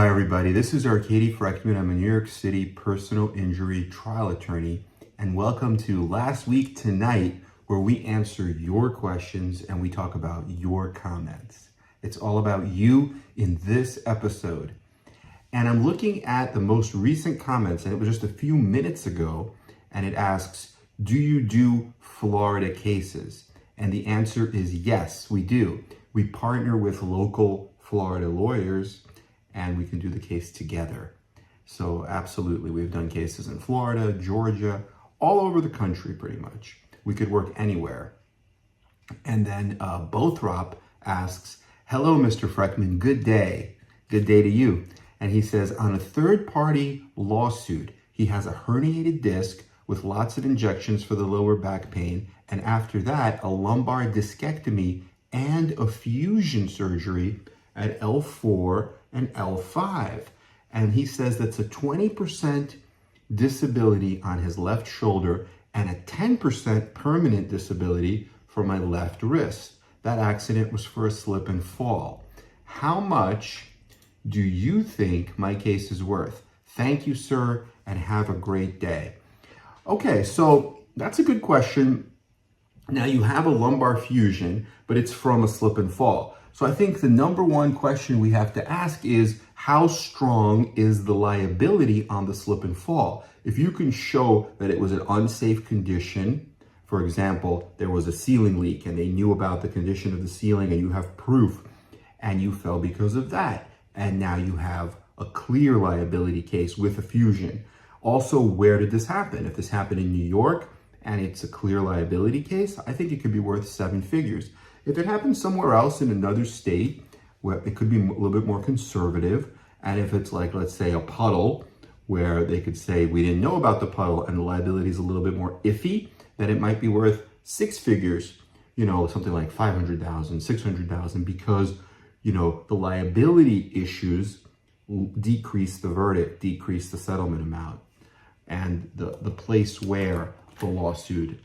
Hi everybody, this is Arkady Frekhtman. I'm a New York City personal injury trial attorney, and welcome to Last Week Tonight, where we answer your questions and we talk about your comments. It's all about you in this episode. And I'm looking at the most recent comments, and it was just a few minutes ago, and it asks, do you do Florida cases? And the answer is yes, we do. We partner with local Florida lawyers and we can do the case together. So absolutely, we've done cases in Florida, Georgia, all over the country pretty much. We could work anywhere. And then Bothrop asks, hello, Mr. Frekhtman, good day. Good day to you. And he says, on a third-party lawsuit, he has a herniated disc with lots of injections for the lower back pain, and after that, a lumbar discectomy and a fusion surgery at L4 and L5. And he says that's a 20% disability on his left shoulder and a 10% permanent disability for my left wrist. That accident was for a slip and fall. How much do you think my case is worth? Thank you, sir, and have a great day. Okay, so that's a good question. Now you have a lumbar fusion, but it's from a slip and fall. So I think the number one question we have to ask is, how strong is the liability on the slip and fall? If you can show that it was an unsafe condition, for example, there was a ceiling leak and they knew about the condition of the ceiling and you have proof and you fell because of that, and now you have a clear liability case with a fusion. Also, where did this happen? If this happened in New York and it's a clear liability case, I think it could be worth 7 figures. If it happens somewhere else in another state, where it could be a little bit more conservative, and if it's like, let's say, a puddle, where they could say, we didn't know about the puddle and the liability is a little bit more iffy, then it might be worth 6 figures, something like 500,000, 600,000, because, the liability issues decrease the verdict, decrease the settlement amount. And the place where the lawsuit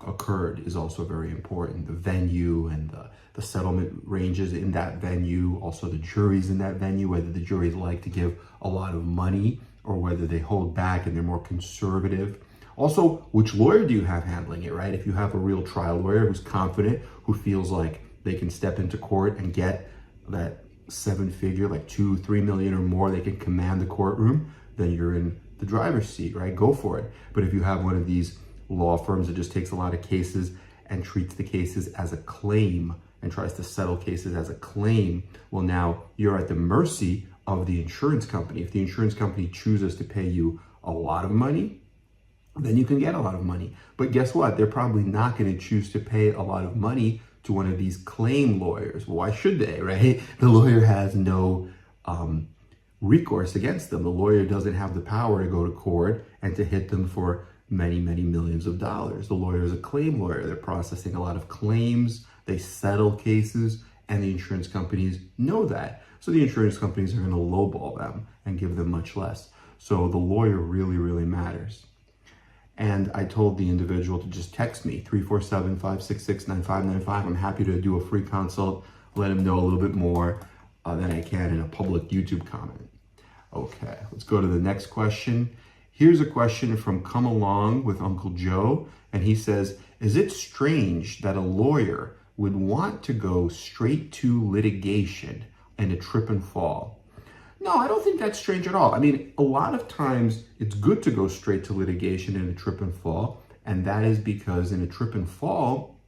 occurred is also very important. The venue and the settlement ranges in that venue, also the juries in that venue, whether the juries like to give a lot of money or whether they hold back and they're more conservative. Also, which lawyer do you have handling it, right? If you have a real trial lawyer who's confident, who feels like they can step into court and get that 7-figure, like 2-3 million or more, they can command the courtroom, then you're in the driver's seat, right? Go for it. But if you have one of these law firms that just takes a lot of cases and treats the cases as a claim and tries to settle cases as a claim, well, now you're at the mercy of the insurance company. If the insurance company chooses to pay you a lot of money, then you can get a lot of money. But guess what? They're probably not going to choose to pay a lot of money to one of these claim lawyers. Why should they, right? The lawyer has no recourse against them. The lawyer doesn't have the power to go to court and to hit them for many, many millions of dollars. The lawyer is a claim lawyer. They're processing a lot of claims. They settle cases, and the insurance companies know that. So the insurance companies are going to lowball them and give them much less. So the lawyer really, really matters. And I told the individual to just text me, 347-566-9595. I'm happy to do a free consult, let him know a little bit more than I can in a public YouTube comment. Okay, let's go to the next question. Here's a question from Come Along with Uncle Joe, and he says, is it strange that a lawyer would want to go straight to litigation and a trip and fall? No, I don't think that's strange at all. I mean, a lot of times it's good to go straight to litigation in a trip and fall, and that is because in a trip and fall,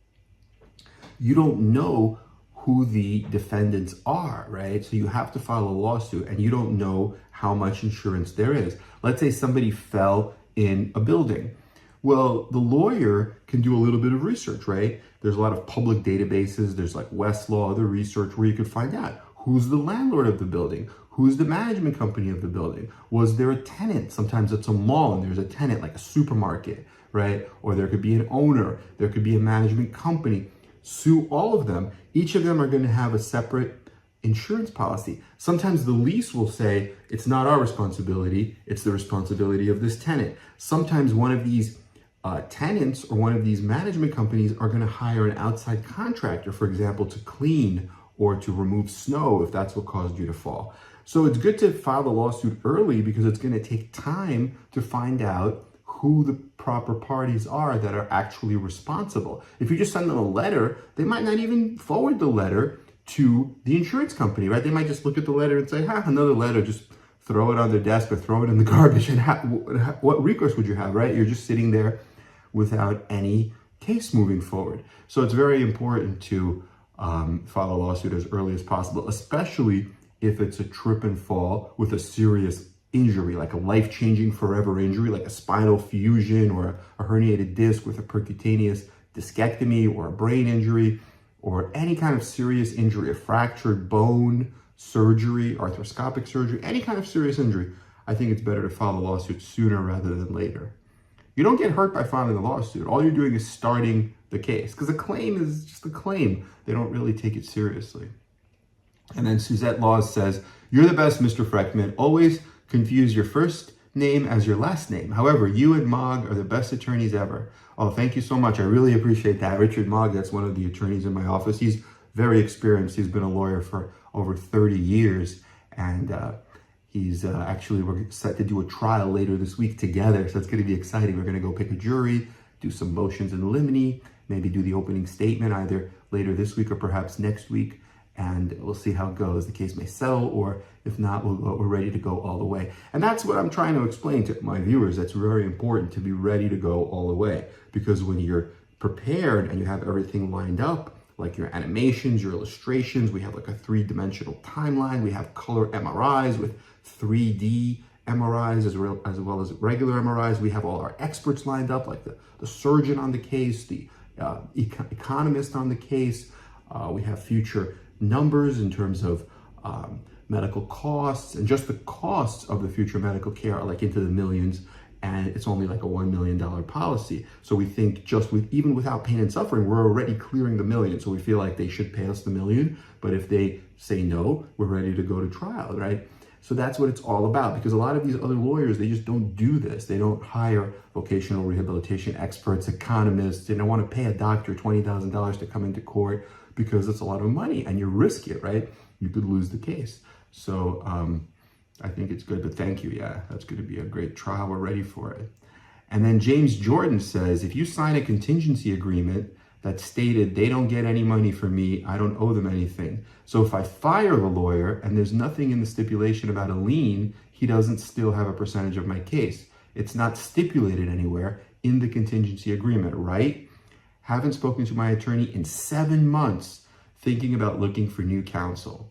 you don't know who the defendants are, right? So you have to file a lawsuit and you don't know how much insurance there is. Let's say somebody fell in a building. Well, the lawyer can do a little bit of research, right? There's a lot of public databases. There's like Westlaw, other research where you could find out who's the landlord of the building, who's the management company of the building, was there a tenant? Sometimes it's a mall and there's a tenant like a supermarket, right? Or there could be an owner, there could be a management company. Sue all of them. Each of them are going to have a separate insurance policy. Sometimes the lease will say, it's not our responsibility, it's the responsibility of this tenant. Sometimes one of these tenants or one of these management companies are going to hire an outside contractor, for example, to clean or to remove snow if that's what caused you to fall. So it's good to file the lawsuit early because it's going to take time to find out who the proper parties are that are actually responsible. If you just send them a letter, they might not even forward the letter to the insurance company, right? They might just look at the letter and say, another letter, just throw it on their desk or throw it in the garbage. And what recourse would you have, right? You're just sitting there without any case moving forward. So it's very important to file a lawsuit as early as possible, especially if it's a trip and fall with a serious injury, like a life-changing forever injury, like a spinal fusion or a herniated disc with a percutaneous discectomy or a brain injury or any kind of serious injury, a fractured bone, surgery, arthroscopic surgery, any kind of serious injury. I think it's better to file a lawsuit sooner rather than later. You don't get hurt by filing a lawsuit. All you're doing is starting the case because a claim is just a claim. They don't really take it seriously. And then Suzette Laws says, "You're the best, Mr. Frekhtman. Always confuse your first name as your last name. However, you and Mogg are the best attorneys ever." Oh, thank you so much. I really appreciate that. Richard Mogg, that's one of the attorneys in my office. He's very experienced. He's been a lawyer for over 30 years. And he's actually, we're set to do a trial later this week together. So it's going to be exciting. We're going to go pick a jury, do some motions in limine, maybe do the opening statement either later this week or perhaps next week. And we'll see how it goes. The case may settle, or if not, we're ready to go all the way. And that's what I'm trying to explain to my viewers. That's very important, to be ready to go all the way. Because when you're prepared and you have everything lined up, like your animations, your illustrations, we have like a 3-dimensional timeline. We have color MRIs with 3D MRIs as well as regular MRIs. We have all our experts lined up, like the surgeon on the case, the economist on the case. We have future numbers in terms of medical costs, and just the costs of the future medical care are like into the millions, and it's only like a $1 million policy. So we think just even without pain and suffering, we're already clearing the million. So we feel like they should pay us the million, but if they say no, we're ready to go to trial, right? So that's what it's all about, because a lot of these other lawyers, they just don't do this. They don't hire vocational rehabilitation experts, economists. They don't want to pay a doctor $20,000 to come into court because it's a lot of money and you risk it, right? You could lose the case. So I think it's good, but thank you. Yeah, that's going to be a great trial. We're ready for it. And then James Jordan says, if you sign a contingency agreement that stated they don't get any money from me, I don't owe them anything. So if I fire the lawyer and there's nothing in the stipulation about a lien, he doesn't still have a percentage of my case. It's not stipulated anywhere in the contingency agreement, right? Haven't spoken to my attorney in 7 months, thinking about looking for new counsel.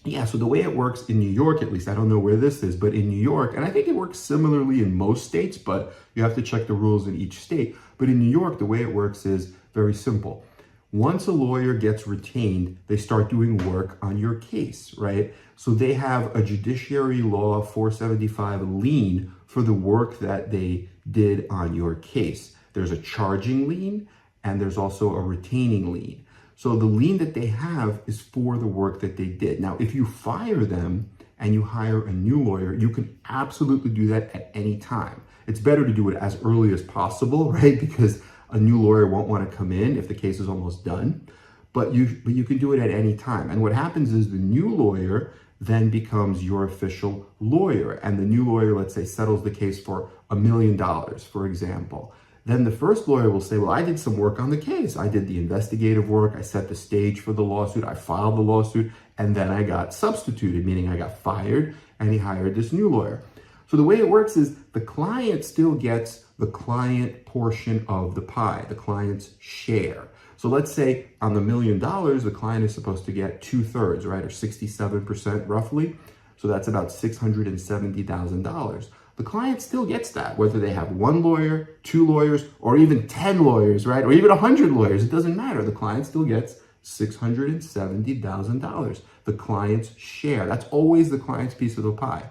Yeah, so the way it works in New York, at least, I don't know where this is, but in New York, and I think it works similarly in most states, but you have to check the rules in each state. But in New York, the way it works is very simple. Once a lawyer gets retained, they start doing work on your case, right? So they have a Judiciary Law 475 lien for the work that they did on your case. There's a charging lien, and there's also a retaining lien. So the lien that they have is for the work that they did. Now, if you fire them and you hire a new lawyer, you can absolutely do that at any time. It's better to do it as early as possible, right? Because a new lawyer won't want to come in if the case is almost done. But you can do it at any time. And what happens is the new lawyer then becomes your official lawyer. And the new lawyer, let's say, settles the case for $1 million, for example. Then the first lawyer will say, well, I did some work on the case. I did the investigative work. I set the stage for the lawsuit. I filed the lawsuit. And then I got substituted, meaning I got fired, and he hired this new lawyer. So the way it works is the client still gets the client portion of the pie, the client's share. So let's say on the $1 million, the client is supposed to get 2/3, right? Or 67% roughly. So that's about $670,000. The client still gets that, whether they have 1 lawyer, 2 lawyers, or even 10 lawyers, right? Or even 100 lawyers, it doesn't matter. The client still gets $670,000, the client's share. That's always the client's piece of the pie.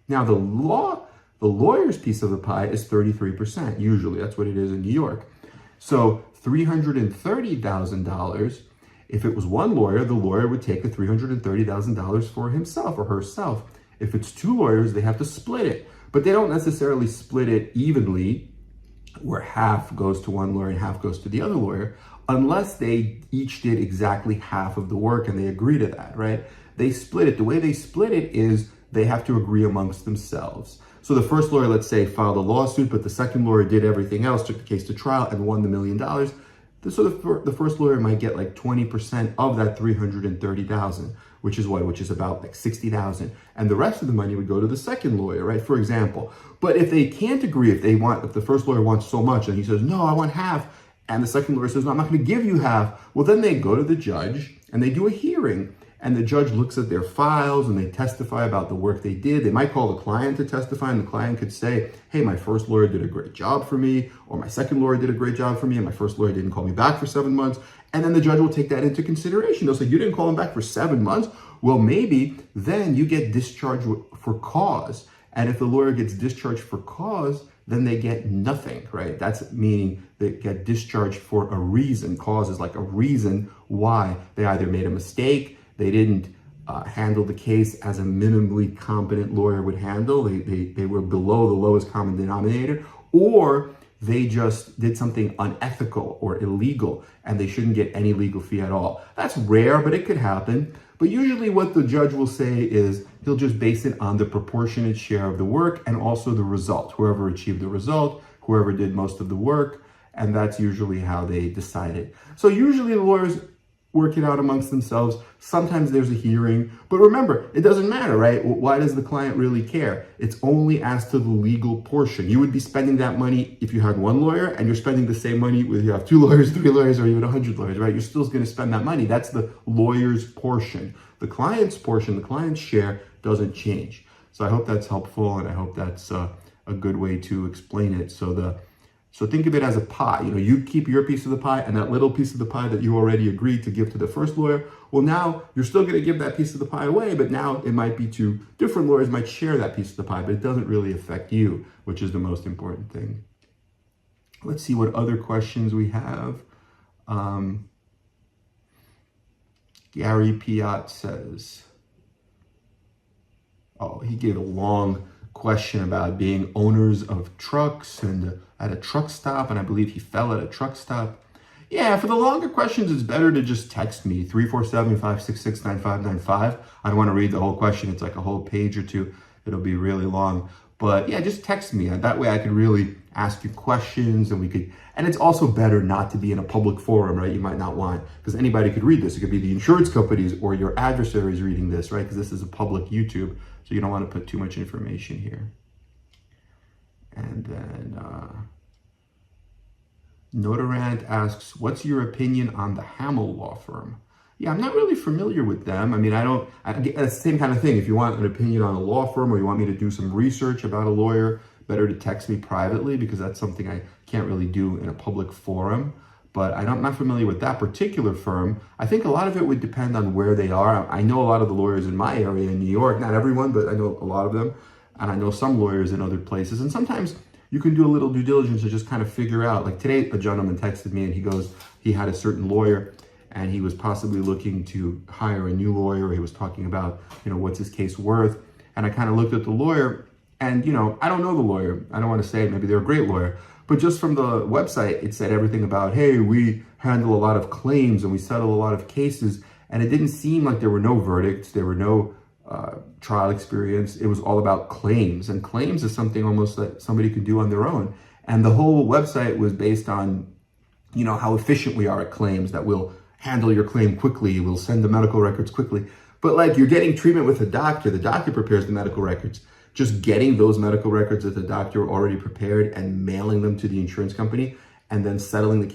Now, the lawyer's piece of the pie is 33%, usually. That's what it is in New York. So $330,000, if it was 1 lawyer, the lawyer would take the $330,000 for himself or herself. If it's 2 lawyers, they have to split it. But they don't necessarily split it evenly, where half goes to 1 lawyer and half goes to the other lawyer, unless they each did exactly half of the work and they agree to that, right? They split it. The way they split it is they have to agree amongst themselves. So the first lawyer, let's say, filed a lawsuit, but the second lawyer did everything else, took the case to trial and won the $1 million. So the first lawyer might get like 20% of that 330,000, which is what? Which is about like 60,000. And the rest of the money would go to the second lawyer, right? For example. But if they can't agree, if the first lawyer wants so much and he says, no, I want half, and the second lawyer says, no, I'm not going to give you half, well, then they go to the judge and they do a hearing. And the judge looks at their files and they testify about the work they did. They might call the client to testify, and the client could say, hey, my first lawyer did a great job for me, or my second lawyer did a great job for me, and my first lawyer didn't call me back for 7 months. And then the judge will take that into consideration. They'll say, you didn't call him back for 7 months? Well, maybe then you get discharged for cause. And if the lawyer gets discharged for cause, then they get nothing, right? That's meaning they get discharged for a reason. Cause is like a reason why they either made a mistake, they didn't handle the case as a minimally competent lawyer would handle. They were below the lowest common denominator, or they just did something unethical or illegal and they shouldn't get any legal fee at all. That's rare, but it could happen. But usually what the judge will say is he'll just base it on the proportionate share of the work and also the result. Whoever achieved the result, whoever did most of the work, and that's usually how they decide it. So usually the lawyers work it out amongst themselves. Sometimes there's a hearing, but remember, it doesn't matter, right? Why does the client really care? It's only as to the legal portion. You would be spending that money if you had one lawyer, and you're spending the same money whether you have 2 lawyers, 3 lawyers, or even 100 lawyers, right? You're still going to spend that money. That's the lawyer's portion. The client's portion, the client's share doesn't change. So I hope that's helpful, and I hope that's a good way to explain it. So think of it as a pie. You know, you keep your piece of the pie, and that little piece of the pie that you already agreed to give to the first lawyer, well, now you're still going to give that piece of the pie away, but now it might be 2 different lawyers might share that piece of the pie, but it doesn't really affect you, which is the most important thing. Let's see what other questions we have. Gary Piat says, he gave a long question about being owners of trucks and at a truck stop, and I believe he fell at a truck stop. Yeah, for the longer questions, it's better to just text me, 347-566-9595. I don't want to read the whole question. It's like a whole page or 2. It'll be really long. But yeah, just text me. That way I could really ask you questions, and it's also better not to be in a public forum, right? You might not want, because anybody could read this. It could be the insurance companies or your adversaries reading this, right? Because this is a public YouTube, so you don't want to put too much information here. And then Notarant asks, what's your opinion on the Hamill law firm? Yeah, I'm not really familiar with them. I mean, it's the same kind of thing. If you want an opinion on a law firm, or you want me to do some research about a lawyer, better to text me privately, because that's something I can't really do in a public forum. But I'm not familiar with that particular firm. I think a lot of it would depend on where they are. I know a lot of the lawyers in my area in New York, not everyone, but I know a lot of them. And I know some lawyers in other places. And sometimes you can do a little due diligence to just kind of figure out. Like today, a gentleman texted me and he had a certain lawyer and he was possibly looking to hire a new lawyer. He was talking about, what's his case worth? And I kind of looked at the lawyer and, I don't know the lawyer. I don't want to say maybe they're a great lawyer, but just from the website, it said everything about, hey, we handle a lot of claims and we settle a lot of cases. And it didn't seem like there were no verdicts. There were no trial experience. It was all about claims, and claims is something almost that somebody could do on their own. And the whole website was based on, how efficient we are at claims, that we'll handle your claim quickly, we'll send the medical records quickly. But like you're getting treatment with the doctor prepares the medical records. Just getting those medical records that the doctor already prepared and mailing them to the insurance company and then settling the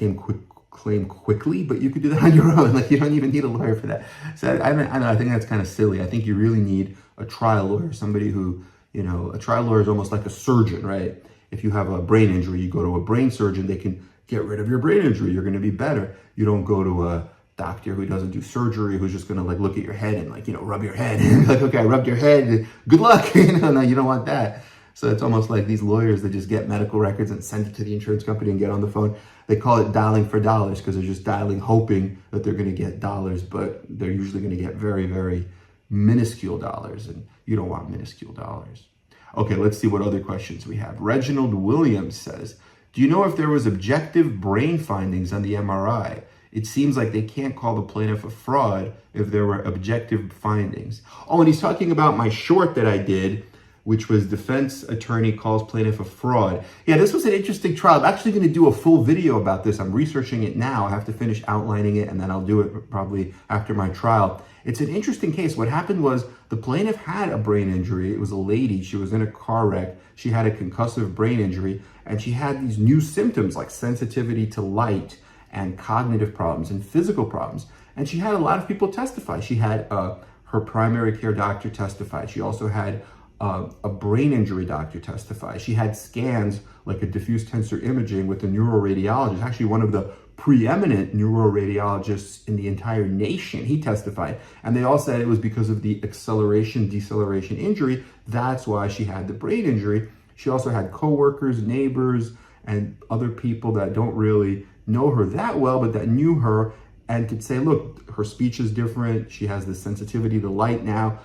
claim quickly, but you could do that on your own. Like you don't even need a lawyer for that. So I think that's kind of silly. I think you really need a trial lawyer, somebody who, a trial lawyer is almost like a surgeon, right? If you have a brain injury, you go to a brain surgeon, they can get rid of your brain injury. You're going to be better. You don't go to a doctor who doesn't do surgery, who's just going to look at your head and rub your head. Like, okay, I rubbed your head. Good luck. No, you don't want that. So it's almost like these lawyers that just get medical records and send it to the insurance company and get on the phone. They call it dialing for dollars because they're just dialing, hoping that they're going to get dollars, but they're usually going to get very, very minuscule dollars, and you don't want minuscule dollars. Okay, let's see what other questions we have. Reginald Williams says, do you know if there was objective brain findings on the MRI? It seems like they can't call the plaintiff a fraud if there were objective findings. Oh, and he's talking about my short that I did, which was defense attorney calls plaintiff a fraud. Yeah, this was an interesting trial. I'm actually going to do a full video about this. I'm researching it now. I have to finish outlining it, and then I'll do it probably after my trial. It's an interesting case. What happened was the plaintiff had a brain injury. It was a lady. She was in a car wreck. She had a concussive brain injury, and she had these new symptoms like sensitivity to light and cognitive problems and physical problems. And she had a lot of people testify. She had her primary care doctor testify. She also had a brain injury doctor testify. She had scans like a diffuse tensor imaging with a neuroradiologist, actually one of the preeminent neuroradiologists in the entire nation. He testified. And they all said it was because of the acceleration-deceleration injury. That's why she had the brain injury. She also had coworkers, neighbors, and other people that don't really know her that well, but that knew her and could say, look, her speech is different. She has this sensitivity to light now.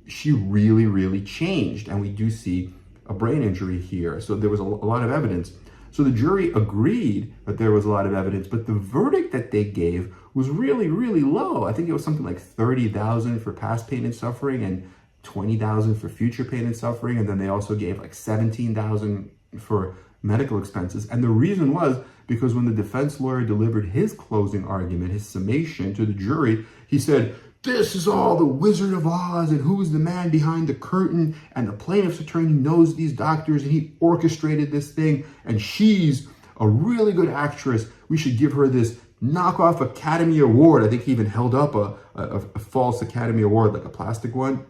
She really, really changed. And we do see a brain injury here. So there was a lot of evidence. So the jury agreed that there was a lot of evidence, but the verdict that they gave was really, really low. I think it was something like $30,000 for past pain and suffering and $20,000 for future pain and suffering. And then they also gave like $17,000 for medical expenses. And the reason was because when the defense lawyer delivered his closing argument, his summation to the jury, he said, this is all the Wizard of Oz and who's the man behind the curtain, and the plaintiff's attorney knows these doctors and he orchestrated this thing, and she's a really good actress. We should give her this knockoff Academy Award. I think he even held up a false Academy Award, like a plastic one.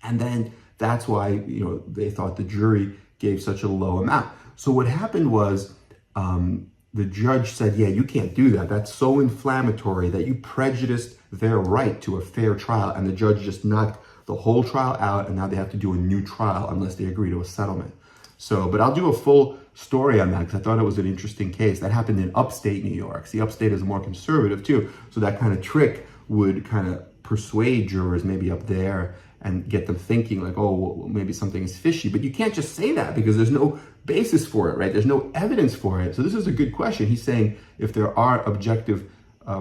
And then that's why, you know, they thought the jury gave such a low amount. So what happened was the judge said, yeah, you can't do that. That's so inflammatory that you prejudiced their right to a fair trial. And the judge just knocked the whole trial out, and now they have to do a new trial unless they agree to a settlement. So, but I'll do a full story on that because I thought it was an interesting case. That happened in upstate New York. See, upstate is more conservative too. So that kind of trick would kind of persuade jurors maybe up there and get them thinking like, oh, well, maybe something is fishy. But you can't just say that because there's no basis for it, right? There's no evidence for it. So this is a good question. He's saying if there are objective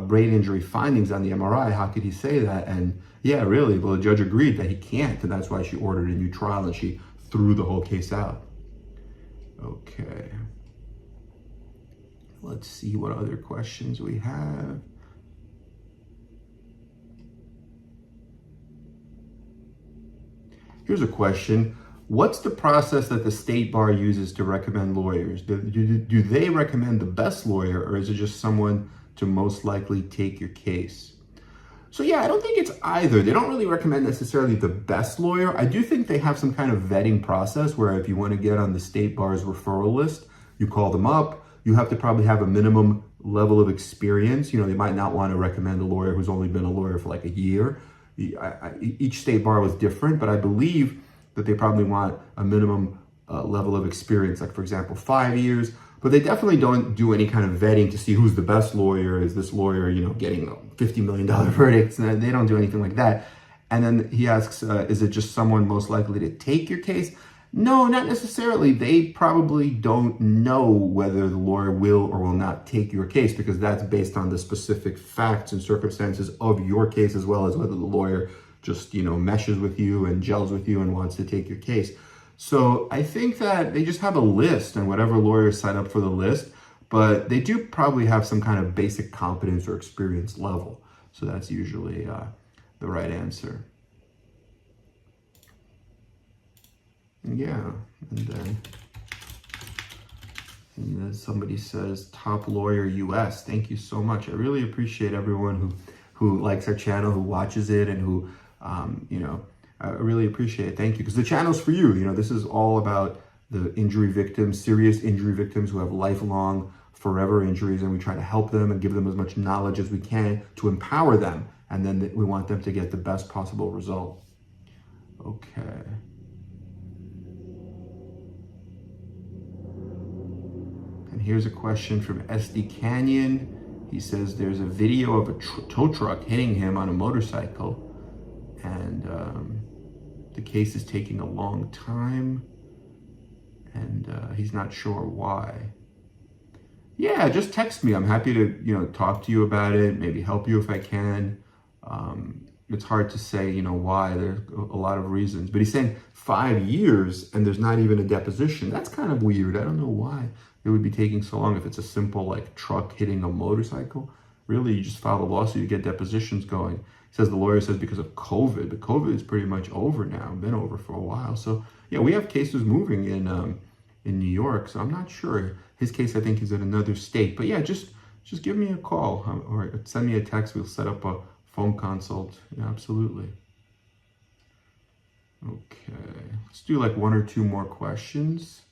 brain injury findings on the MRI, how could he say that? And yeah, really, well, the judge agreed that he can't, and that's why she ordered a new trial and she threw the whole case out. Okay. Let's see what other questions we have. Here's a question. What's the process that the state bar uses to recommend lawyers? Do they recommend the best lawyer, or is it just someone to most likely take your case? So yeah, I don't think it's either. They don't really recommend necessarily the best lawyer. I do think they have some kind of vetting process where if you want to get on the state bar's referral list, you call them up. You have to probably have a minimum level of experience. You know, they might not want to recommend a lawyer who's only been a lawyer for like a year. Each state bar was different, but I believe that they probably want a minimum level of experience, like for example, 5 years. But they definitely don't do any kind of vetting to see who's the best lawyer. Is this lawyer, you know, getting $50 million verdicts? And they don't do anything like that. And then he asks, is it just someone most likely to take your case? No, not necessarily. They probably don't know whether the lawyer will or will not take your case because that's based on the specific facts and circumstances of your case, as well as whether the lawyer just, you know, meshes with you and gels with you and wants to take your case. So I think that they just have a list and whatever lawyers sign up for the list, but they do probably have some kind of basic competence or experience level. So that's usually the right answer. Yeah, and then somebody says top lawyer US. Thank you so much. I really appreciate everyone who likes our channel, who watches it, and who you know, I really appreciate it. Thank you, because the channel's for you. You know, this is all about the injury victims, serious injury victims who have lifelong, forever injuries, and we try to help them and give them as much knowledge as we can to empower them, and then we want them to get the best possible result. Okay. And here's a question from SD Canyon. He says there's a video of a tow truck hitting him on a motorcycle, and the case is taking a long time, and he's not sure why. Yeah, just text me. I'm happy to, talk to you about it, maybe help you if I can. It's hard to say, why. There's a lot of reasons. But he's saying 5 years and there's not even a deposition. That's kind of weird. I don't know why it would be taking so long if it's a simple like truck hitting a motorcycle. Really, you just file a lawsuit, you get depositions going. He says the lawyer says because of COVID, but COVID is pretty much over now, been over for a while. So yeah, we have cases moving in New York. So I'm not sure. His case, I think, is in another state. But yeah, just give me a call or send me a text. We'll set up a phone consult. Yeah, absolutely. Okay, let's do like 1 or 2 more questions.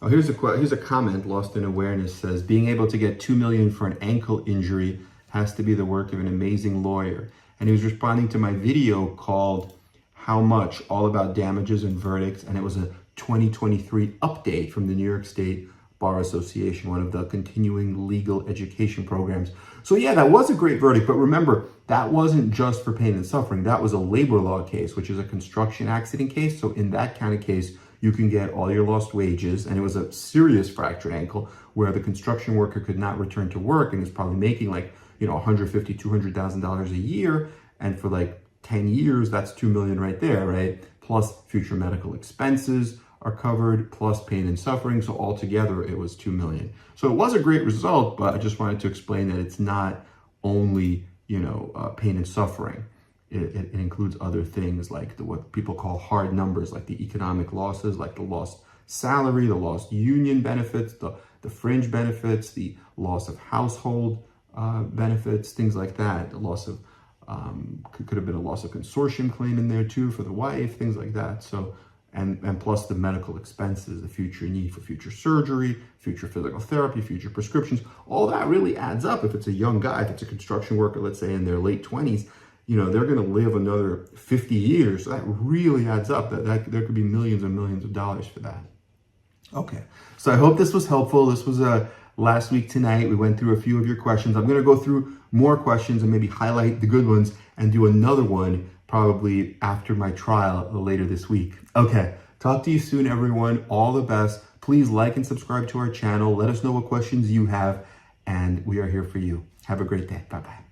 Oh, here's a comment. Lost in Awareness says, being able to get $2 million for an ankle injury has to be the work of an amazing lawyer. And he was responding to my video called How Much? All About Damages and Verdicts. And it was a 2023 update from the New York State Bar Association, one of the continuing legal education programs. So yeah, that was a great verdict. But remember, that wasn't just for pain and suffering. That was a labor law case, which is a construction accident case. So in that kind of case, you can get all your lost wages. And it was a serious fractured ankle where the construction worker could not return to work and is probably making like, $150,000, $200,000 a year. And for like 10 years, that's $2 million right there, right? Plus future medical expenses are covered, plus pain and suffering. So altogether, it was $2 million. So it was a great result, but I just wanted to explain that it's not only, pain and suffering. It includes other things like what people call hard numbers, like the economic losses, like the lost salary, the lost union benefits, the fringe benefits, the loss of household benefits, things like that. The loss of, could have been a loss of consortium claim in there too for the wife, things like that. So, and plus the medical expenses, the future need for future surgery, future physical therapy, future prescriptions, all that really adds up. If it's a young guy, if it's a construction worker, let's say in their late 20s, they're going to live another 50 years. So that really adds up. That there could be millions and millions of dollars for that. Okay. So I hope this was helpful. This was last week tonight. We went through a few of your questions. I'm going to go through more questions and maybe highlight the good ones and do another one probably after my trial later this week. Okay. Talk to you soon, everyone. All the best. Please like and subscribe to our channel. Let us know what questions you have, and we are here for you. Have a great day. Bye-bye.